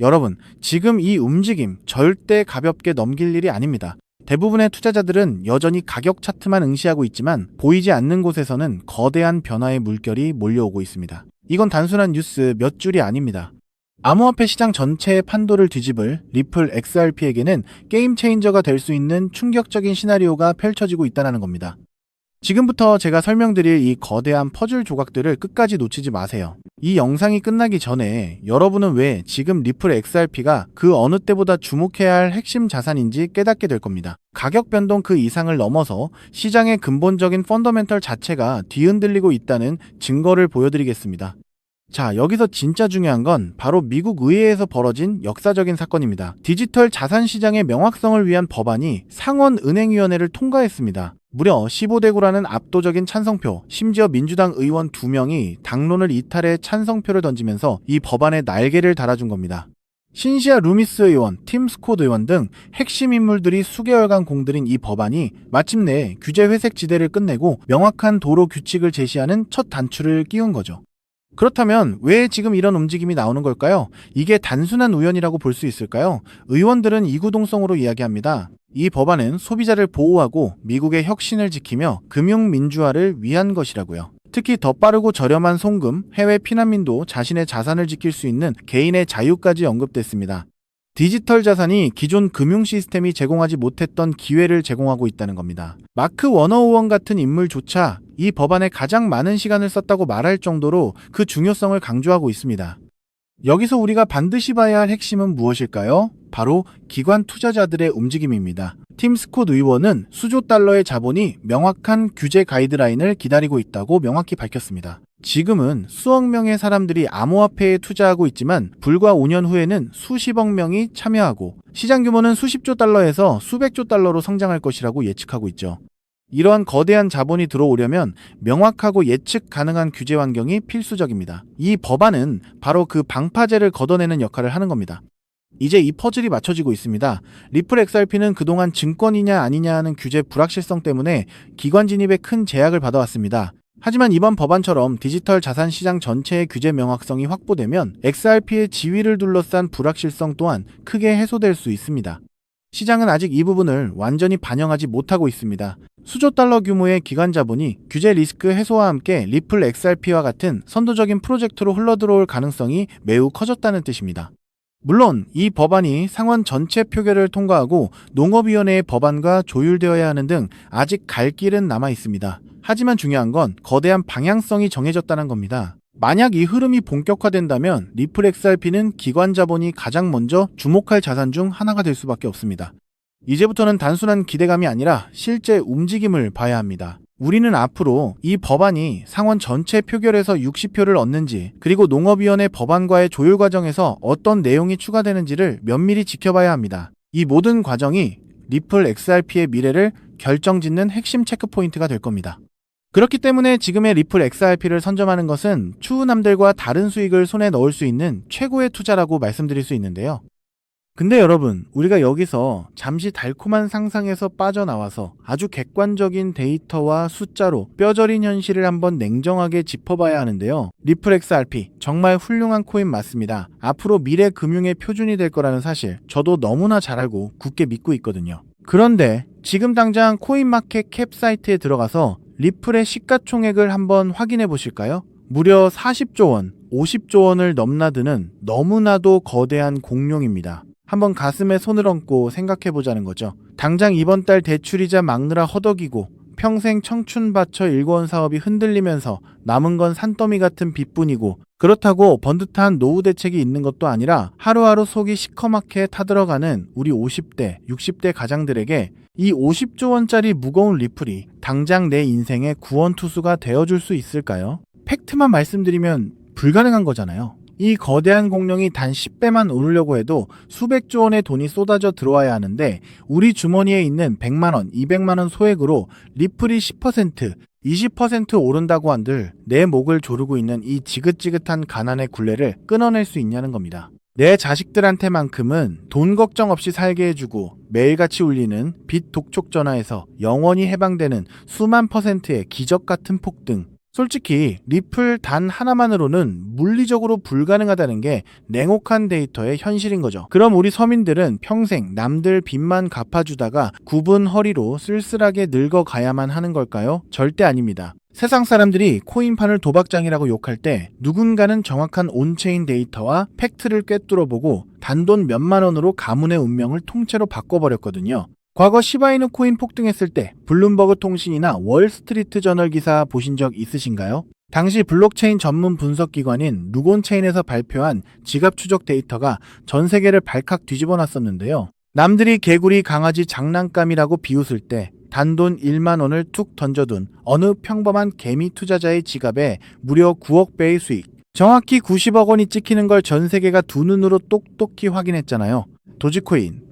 여러분, 지금 이 움직임 절대 가볍게 넘길 일이 아닙니다. 대부분의 투자자들은 여전히 가격 차트만 응시하고 있지만 보이지 않는 곳에서는 거대한 변화의 물결이 몰려오고 있습니다. 이건 단순한 뉴스 몇 줄이 아닙니다. 암호화폐 시장 전체의 판도를 뒤집을 리플 XRP에게는 게임 체인저가 될 수 있는 충격적인 시나리오가 펼쳐지고 있다는 겁니다. 지금부터 제가 설명드릴 이 거대한 퍼즐 조각들을 끝까지 놓치지 마세요. 이 영상이 끝나기 전에 여러분은 왜 지금 리플 XRP가 그 어느 때보다 주목해야 할 핵심 자산인지 깨닫게 될 겁니다. 가격 변동 그 이상을 넘어서 시장의 근본적인 펀더멘털 자체가 뒤흔들리고 있다는 증거를 보여드리겠습니다. 자, 여기서 진짜 중요한 건 바로 미국 의회에서 벌어진 역사적인 사건입니다. 디지털 자산 시장의 명확성을 위한 법안이 상원은행위원회를 통과했습니다. 무려 15대 9라는 압도적인 찬성표, 심지어 민주당 의원 2명이 당론을 이탈해 찬성표를 던지면서 이 법안에 날개를 달아준 겁니다. 신시아 루미스 의원, 팀 스콧 의원 등 핵심 인물들이 수개월간 공들인 이 법안이 마침내 규제 회색 지대를 끝내고 명확한 도로 규칙을 제시하는 첫 단추를 끼운 거죠. 그렇다면 왜 지금 이런 움직임이 나오는 걸까요? 이게 단순한 우연이라고 볼 수 있을까요? 의원들은 이구동성으로 이야기합니다. 이 법안은 소비자를 보호하고 미국의 혁신을 지키며 금융민주화를 위한 것이라고요. 특히 더 빠르고 저렴한 송금, 해외 피난민도 자신의 자산을 지킬 수 있는 개인의 자유까지 언급됐습니다. 디지털 자산이 기존 금융 시스템이 제공하지 못했던 기회를 제공하고 있다는 겁니다. 마크 워너 의원 같은 인물조차 이 법안에 가장 많은 시간을 썼다고 말할 정도로 그 중요성을 강조하고 있습니다. 여기서 우리가 반드시 봐야 할 핵심은 무엇일까요? 바로 기관 투자자들의 움직임입니다. 팀 스콧 의원은 수조 달러의 자본이 명확한 규제 가이드라인을 기다리고 있다고 명확히 밝혔습니다. 지금은 수억 명의 사람들이 암호화폐에 투자하고 있지만 불과 5년 후에는 수십억 명이 참여하고 시장 규모는 수십조 달러에서 수백조 달러로 성장할 것이라고 예측하고 있죠. 이러한 거대한 자본이 들어오려면 명확하고 예측 가능한 규제 환경이 필수적입니다. 이 법안은 바로 그 방파제를 걷어내는 역할을 하는 겁니다. 이제 이 퍼즐이 맞춰지고 있습니다. 리플 XRP는 그동안 증권이냐 아니냐 하는 규제 불확실성 때문에 기관 진입에 큰 제약을 받아왔습니다. 하지만 이번 법안처럼 디지털 자산 시장 전체의 규제 명확성이 확보되면 XRP의 지위를 둘러싼 불확실성 또한 크게 해소될 수 있습니다. 시장은 아직 이 부분을 완전히 반영하지 못하고 있습니다. 수조 달러 규모의 기관 자본이 규제 리스크 해소와 함께 리플 XRP와 같은 선도적인 프로젝트로 흘러들어올 가능성이 매우 커졌다는 뜻입니다. 물론 이 법안이 상원 전체 표결을 통과하고 농업위원회의 법안과 조율되어야 하는 등 아직 갈 길은 남아 있습니다. 하지만 중요한 건 거대한 방향성이 정해졌다는 겁니다. 만약 이 흐름이 본격화된다면 리플 XRP는 기관 자본이 가장 먼저 주목할 자산 중 하나가 될 수밖에 없습니다. 이제부터는 단순한 기대감이 아니라 실제 움직임을 봐야 합니다. 우리는 앞으로 이 법안이 상원 전체 표결에서 60표를 얻는지, 그리고 농업위원회 법안과의 조율 과정에서 어떤 내용이 추가되는지를 면밀히 지켜봐야 합니다. 이 모든 과정이 리플 XRP의 미래를 결정짓는 핵심 체크포인트가 될 겁니다. 그렇기 때문에 지금의 리플 XRP를 선점하는 것은 추후 남들과 다른 수익을 손에 넣을 수 있는 최고의 투자라고 말씀드릴 수 있는데요. 근데 여러분, 우리가 여기서 잠시 달콤한 상상에서 빠져나와서 아주 객관적인 데이터와 숫자로 뼈저린 현실을 한번 냉정하게 짚어봐야 하는데요. 리플 XRP 정말 훌륭한 코인 맞습니다. 앞으로 미래 금융의 표준이 될 거라는 사실 저도 너무나 잘 알고 굳게 믿고 있거든요. 그런데 지금 당장 코인마켓 캡 사이트에 들어가서 리플의 시가총액을 한번 확인해 보실까요? 무려 40조 원, 50조 원을 넘나드는 너무나도 거대한 공룡입니다. 한번 가슴에 손을 얹고 생각해 보자는 거죠. 당장 이번 달 대출이자 막느라 허덕이고 평생 청춘 바쳐 일궈온 사업이 흔들리면서 남은 건 산더미 같은 빚뿐이고, 그렇다고 번듯한 노후 대책이 있는 것도 아니라 하루하루 속이 시커멓게 타들어가는 우리 50대, 60대 가장들에게 이 50조 원짜리 무거운 리플이 당장 내 인생의 구원투수가 되어줄 수 있을까요? 팩트만 말씀드리면 불가능한 거잖아요. 이 거대한 공룡이 단 10배만 오르려고 해도 수백조 원의 돈이 쏟아져 들어와야 하는데, 우리 주머니에 있는 100만원, 200만원 소액으로 리플이 10%, 20% 오른다고 한들 내 목을 조르고 있는 이 지긋지긋한 가난의 굴레를 끊어낼 수 있냐는 겁니다. 내 자식들한테만큼은 돈 걱정 없이 살게 해주고 매일같이 울리는 빚 독촉 전화에서 영원히 해방되는 수만 %의 기적 같은 폭등, 솔직히 리플 단 하나만으로는 물리적으로 불가능하다는 게 냉혹한 데이터의 현실인 거죠. 그럼 우리 서민들은 평생 남들 빚만 갚아주다가 굽은 허리로 쓸쓸하게 늙어가야만 하는 걸까요? 절대 아닙니다. 세상 사람들이 코인판을 도박장이라고 욕할 때 누군가는 정확한 온체인 데이터와 팩트를 꿰뚫어보고 단돈 몇만 원으로 가문의 운명을 통째로 바꿔버렸거든요. 과거 시바이누 코인 폭등했을 때 블룸버그 통신이나 월스트리트 저널 기사 보신 적 있으신가요? 당시 블록체인 전문 분석 기관인 누곤체인에서 발표한 지갑 추적 데이터가 전 세계를 발칵 뒤집어 놨었는데요. 남들이 개구리 강아지 장난감이라고 비웃을 때 단돈 1만 원을 툭 던져둔 어느 평범한 개미 투자자의 지갑에 무려 9억 배의 수익. 정확히 90억 원이 찍히는 걸 전 세계가 두 눈으로 똑똑히 확인했잖아요. 도지코인,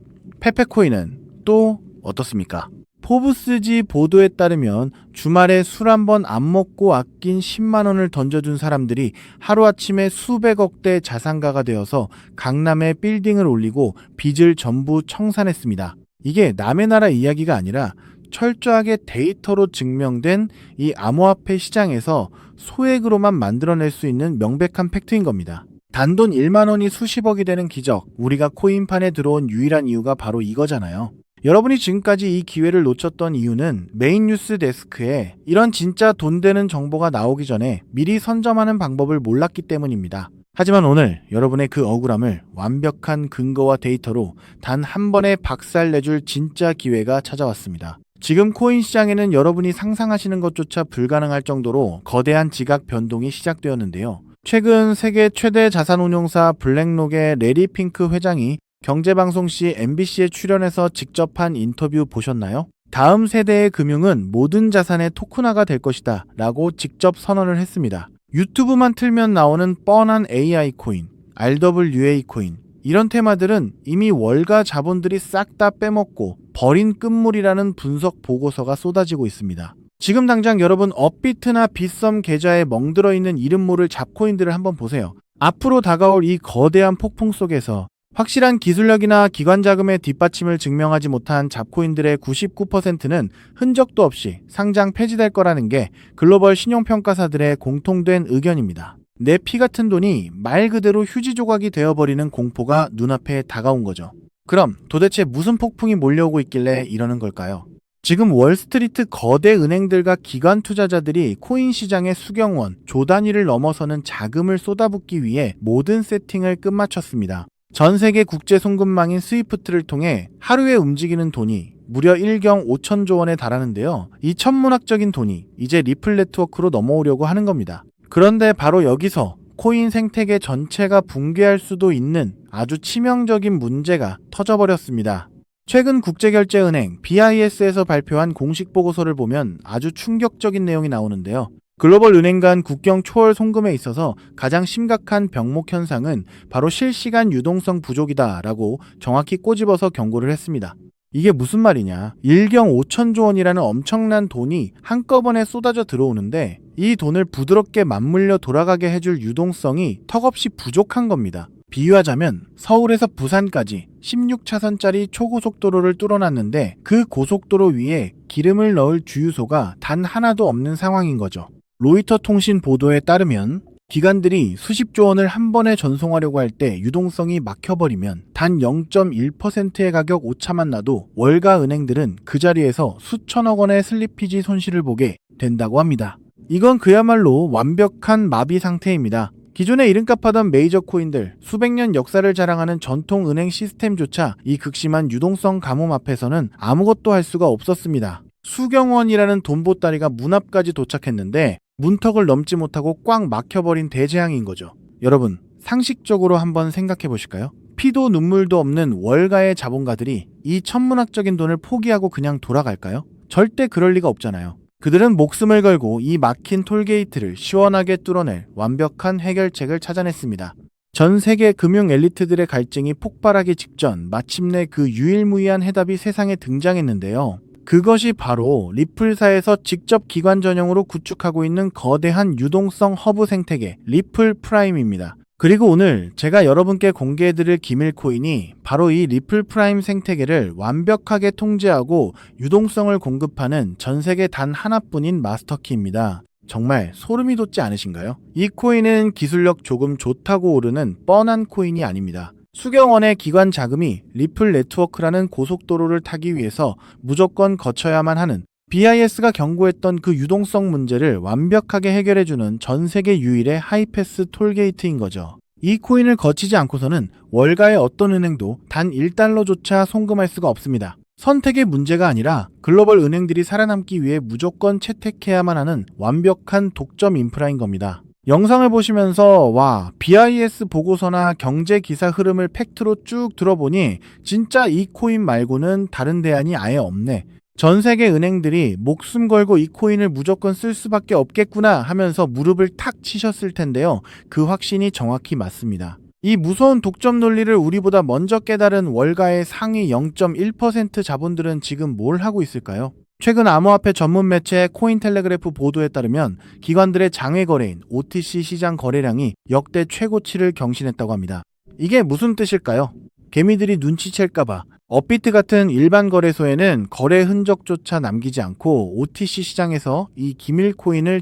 페페코인은 또 어떻습니까? 포브스지 보도에 따르면 주말에 술 한 번 안 먹고 아낀 10만 원을 던져둔 사람들이 하루아침에 수백억대 자산가가 되어서 강남에 빌딩을 올리고 빚을 전부 청산했습니다. 이게 남의 나라 이야기가 아니라 철저하게 데이터로 증명된 이 암호화폐 시장에서 소액으로만 만들어낼 수 있는 명백한 팩트인 겁니다. 단돈 1만 원이 수십억이 되는 기적, 우리가 코인판에 들어온 유일한 이유가 바로 이거잖아요. 여러분이 지금까지 이 기회를 놓쳤던 이유는 메인 뉴스 데스크에 이런 진짜 돈 되는 정보가 나오기 전에 미리 선점하는 방법을 몰랐기 때문입니다. 하지만 오늘 여러분의 그 억울함을 완벽한 근거와 데이터로 단 한 번에 박살내줄 진짜 기회가 찾아왔습니다. 지금 코인 시장에는 여러분이 상상하시는 것조차 불가능할 정도로 거대한 지각 변동이 시작되었는데요. 최근 세계 최대 자산운용사 블랙록의 레리 핑크 회장이 경제방송 시 MBC에 출연해서 직접 한 인터뷰 보셨나요? 다음 세대의 금융은 모든 자산의 토큰화가 될 것이다 라고 직접 선언을 했습니다. 유튜브만 틀면 나오는 뻔한 AI 코인, RWA 코인, 이런 테마들은 이미 월가 자본들이 싹 다 빼먹고 버린 끝물이라는 분석 보고서가 쏟아지고 있습니다. 지금 당장 여러분 업비트나 빗썸 계좌에 멍들어 있는 이름 모를 잡코인들을 한번 보세요. 앞으로 다가올 이 거대한 폭풍 속에서 확실한 기술력이나 기관 자금의 뒷받침을 증명하지 못한 잡코인들의 99%는 흔적도 없이 상장 폐지될 거라는 게 글로벌 신용평가사들의 공통된 의견입니다. 내 피 같은 돈이 말 그대로 휴지 조각이 되어버리는 공포가 눈앞에 다가온 거죠. 그럼 도대체 무슨 폭풍이 몰려오고 있길래 이러는 걸까요? 지금 월스트리트 거대 은행들과 기관 투자자들이 코인 시장의 수경원, 조 단위를 넘어서는 자금을 쏟아붓기 위해 모든 세팅을 끝마쳤습니다. 전 세계 국제 송금망인 스위프트를 통해 하루에 움직이는 돈이 무려 1경 5천조 원에 달하는데요. 이 천문학적인 돈이 이제 리플 네트워크로 넘어오려고 하는 겁니다. 그런데 바로 여기서 코인 생태계 전체가 붕괴할 수도 있는 아주 치명적인 문제가 터져버렸습니다. 최근 국제결제은행 BIS에서 발표한 공식 보고서를 보면 아주 충격적인 내용이 나오는데요. 글로벌 은행 간 국경 초월 송금에 있어서 가장 심각한 병목 현상은 바로 실시간 유동성 부족이다라고 정확히 꼬집어서 경고를 했습니다. 이게 무슨 말이냐? 1경 5천조 원이라는 엄청난 돈이 한꺼번에 쏟아져 들어오는데 이 돈을 부드럽게 맞물려 돌아가게 해줄 유동성이 턱없이 부족한 겁니다. 비유하자면 서울에서 부산까지 16차선짜리 초고속도로를 뚫어놨는데 그 고속도로 위에 기름을 넣을 주유소가 단 하나도 없는 상황인 거죠. 로이터 통신 보도에 따르면 기관들이 수십조 원을 한 번에 전송하려고 할 때 유동성이 막혀버리면 단 0.1%의 가격 오차만 나도 월가 은행들은 그 자리에서 수천억 원의 슬리피지 손실을 보게 된다고 합니다. 이건 그야말로 완벽한 마비 상태입니다. 기존에 이름값 하던 메이저 코인들, 수백 년 역사를 자랑하는 전통 은행 시스템조차 이 극심한 유동성 가뭄 앞에서는 아무것도 할 수가 없었습니다. 수경원이라는 돈보따리가 문 앞까지 도착했는데 문턱을 넘지 못하고 꽉 막혀버린 대재앙인 거죠. 여러분, 상식적으로 한번 생각해 보실까요? 피도 눈물도 없는 월가의 자본가들이 이 천문학적인 돈을 포기하고 그냥 돌아갈까요? 절대 그럴 리가 없잖아요. 그들은 목숨을 걸고 이 막힌 톨게이트를 시원하게 뚫어낼 완벽한 해결책을 찾아냈습니다. 전 세계 금융 엘리트들의 갈증이 폭발하기 직전 마침내 그 유일무이한 해답이 세상에 등장했는데요. 그것이 바로 리플사에서 직접 기관 전용으로 구축하고 있는 거대한 유동성 허브 생태계 리플 프라임입니다. 그리고 오늘 제가 여러분께 공개해드릴 기밀 코인이 바로 이 리플 프라임 생태계를 완벽하게 통제하고 유동성을 공급하는 전 세계 단 하나뿐인 마스터키입니다. 정말 소름이 돋지 않으신가요? 이 코인은 기술력 조금 좋다고 오르는 뻔한 코인이 아닙니다. 수경원의 기관 자금이 리플 네트워크라는 고속도로를 타기 위해서 무조건 거쳐야만 하는 BIS가 경고했던 그 유동성 문제를 완벽하게 해결해주는 전 세계 유일의 하이패스 톨게이트인 거죠. 이 코인을 거치지 않고서는 월가의 어떤 은행도 단 1달러조차 송금할 수가 없습니다. 선택의 문제가 아니라 글로벌 은행들이 살아남기 위해 무조건 채택해야만 하는 완벽한 독점 인프라인 겁니다. 영상을 보시면서 와, BIS 보고서나 경제 기사 흐름을 팩트로 쭉 들어보니 진짜 이 코인 말고는 다른 대안이 아예 없네. 전 세계 은행들이 목숨 걸고 이 코인을 무조건 쓸 수밖에 없겠구나 하면서 무릎을 탁 치셨을 텐데요. 그 확신이 정확히 맞습니다. 이 무서운 독점 논리를 우리보다 먼저 깨달은 월가의 상위 0.1% 자본들은 지금 뭘 하고 있을까요? 최근 암호화폐 전문 매체 코인텔레그래프 보도에 따르면 기관들의 장외 거래인 OTC 시장 거래량이 역대 최고치를 경신했다고 합니다. 이게 무슨 뜻일까요? 개미들이 눈치챌까봐 업비트 같은 일반 거래소에는 거래 흔적조차 남기지 않고 OTC 시장에서 이 기밀 코인을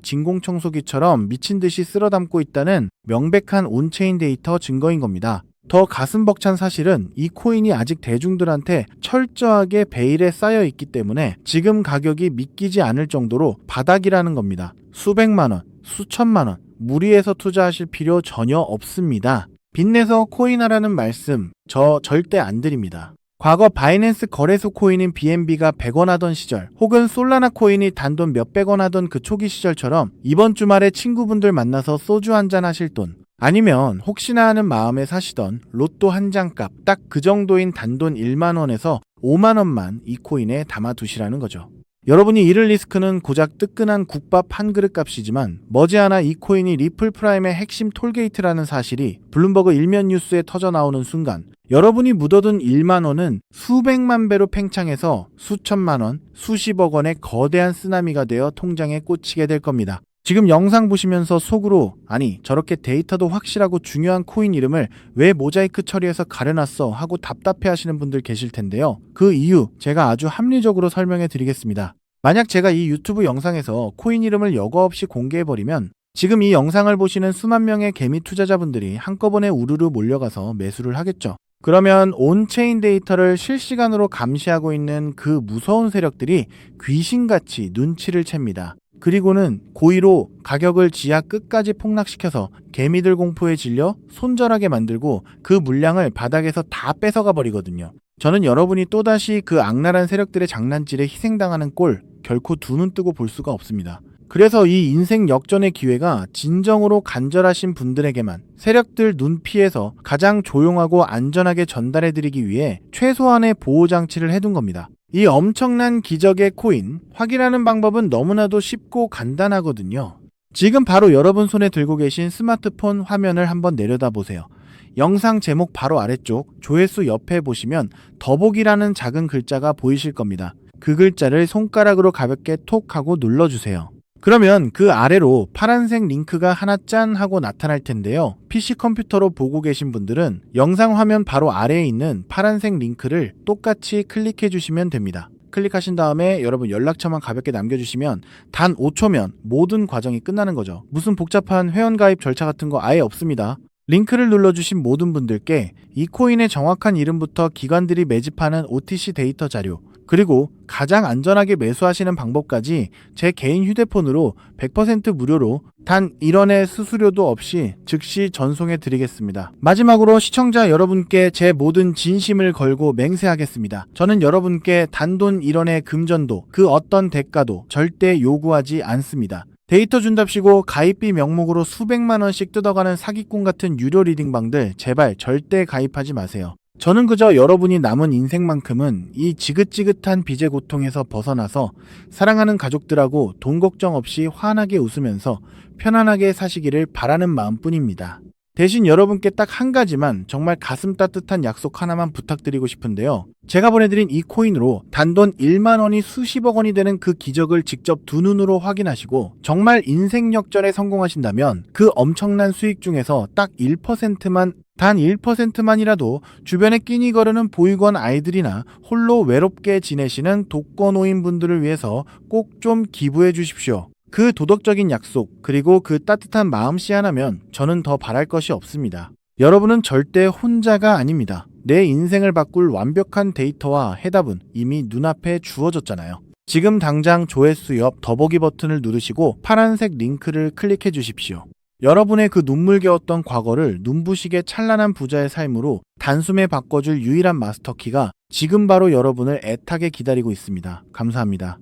진공청소기처럼 미친 듯이 쓸어 담고 있다는 명백한 온체인 데이터 증거인 겁니다. 더 가슴 벅찬 사실은 이 코인이 아직 대중들한테 철저하게 베일에 쌓여 있기 때문에 지금 가격이 믿기지 않을 정도로 바닥이라는 겁니다. 수백만 원, 수천만 원, 무리해서 투자하실 필요 전혀 없습니다. 빚내서 코인하라는 말씀 저 절대 안 드립니다. 과거 바이낸스 거래소 코인인 BNB가 100원 하던 시절, 혹은 솔라나 코인이 단돈 몇백 원 하던 그 초기 시절처럼 이번 주말에 친구분들 만나서 소주 한잔 하실 돈, 아니면 혹시나 하는 마음에 사시던 로또 한 장 값 딱 그 정도인 단돈 1만 원에서 5만 원만 이 코인에 담아두시라는 거죠. 여러분이 잃을 리스크는 고작 뜨끈한 국밥 한 그릇 값이지만 머지않아 이 코인이 리플 프라임의 핵심 톨게이트라는 사실이 블룸버그 일면 뉴스에 터져 나오는 순간 여러분이 묻어둔 1만 원은 수백만 배로 팽창해서 수천만 원, 수십억 원의 거대한 쓰나미가 되어 통장에 꽂히게 될 겁니다. 지금 영상 보시면서 속으로 아니 저렇게 데이터도 확실하고 중요한 코인 이름을 왜 모자이크 처리해서 가려놨어 하고 답답해 하시는 분들 계실 텐데요. 그 이유 제가 아주 합리적으로 설명해 드리겠습니다. 만약 제가 이 유튜브 영상에서 코인 이름을 여과 없이 공개해버리면 지금 이 영상을 보시는 수만 명의 개미 투자자분들이 한꺼번에 우르르 몰려가서 매수를 하겠죠. 그러면 온체인 데이터를 실시간으로 감시하고 있는 그 무서운 세력들이 귀신같이 눈치를 챕니다. 그리고는 고의로 가격을 지하 끝까지 폭락시켜서 개미들 공포에 질려 손절하게 만들고 그 물량을 바닥에서 다 뺏어가 버리거든요. 저는 여러분이 또다시 그 악랄한 세력들의 장난질에 희생당하는 꼴 결코 두 눈 뜨고 볼 수가 없습니다. 그래서 이 인생 역전의 기회가 진정으로 간절하신 분들에게만 세력들 눈 피해서 가장 조용하고 안전하게 전달해드리기 위해 최소한의 보호장치를 해둔 겁니다. 이 엄청난 기적의 코인, 확인하는 방법은 너무나도 쉽고 간단하거든요. 지금 바로 여러분 손에 들고 계신 스마트폰 화면을 한번 내려다 보세요. 영상 제목 바로 아래쪽 조회수 옆에 보시면 더보기라는 작은 글자가 보이실 겁니다. 그 글자를 손가락으로 가볍게 톡 하고 눌러주세요. 그러면 그 아래로 파란색 링크가 하나 짠 하고 나타날 텐데요. PC 컴퓨터로 보고 계신 분들은 영상 화면 바로 아래에 있는 파란색 링크를 똑같이 클릭해 주시면 됩니다. 클릭하신 다음에 여러분 연락처만 가볍게 남겨주시면 단 5초면 모든 과정이 끝나는 거죠. 무슨 복잡한 회원가입 절차 같은 거 아예 없습니다. 링크를 눌러주신 모든 분들께 이 코인의 정확한 이름부터 기관들이 매집하는 OTC 데이터 자료, 그리고 가장 안전하게 매수하시는 방법까지 제 개인 휴대폰으로 100% 무료로 단 1원의 수수료도 없이 즉시 전송해 드리겠습니다. 마지막으로 시청자 여러분께 제 모든 진심을 걸고 맹세하겠습니다. 저는 여러분께 단돈 1원의 금전도 그 어떤 대가도 절대 요구하지 않습니다. 데이터 준답시고 가입비 명목으로 수백만 원씩 뜯어가는 사기꾼 같은 유료 리딩방들 제발 절대 가입하지 마세요. 저는 그저 여러분이 남은 인생만큼은 이 지긋지긋한 빚의 고통에서 벗어나서 사랑하는 가족들하고 돈 걱정 없이 환하게 웃으면서 편안하게 사시기를 바라는 마음뿐입니다. 대신 여러분께 딱 한 가지만 정말 가슴 따뜻한 약속 하나만 부탁드리고 싶은데요. 제가 보내드린 이 코인으로 단돈 1만 원이 수십억 원이 되는 그 기적을 직접 두 눈으로 확인하시고 정말 인생 역전에 성공하신다면 그 엄청난 수익 중에서 딱 1%만 단 1%만이라도 주변에 끼니 거르는 보육원 아이들이나 홀로 외롭게 지내시는 독거노인 분들을 위해서 꼭 좀 기부해 주십시오. 그 도덕적인 약속, 그리고 그 따뜻한 마음씨 하나면 저는 더 바랄 것이 없습니다. 여러분은 절대 혼자가 아닙니다. 내 인생을 바꿀 완벽한 데이터와 해답은 이미 눈앞에 주어졌잖아요. 지금 당장 조회수 옆 더보기 버튼을 누르시고 파란색 링크를 클릭해 주십시오. 여러분의 그 눈물겨웠던 과거를 눈부시게 찬란한 부자의 삶으로 단숨에 바꿔줄 유일한 마스터키가 지금 바로 여러분을 애타게 기다리고 있습니다. 감사합니다.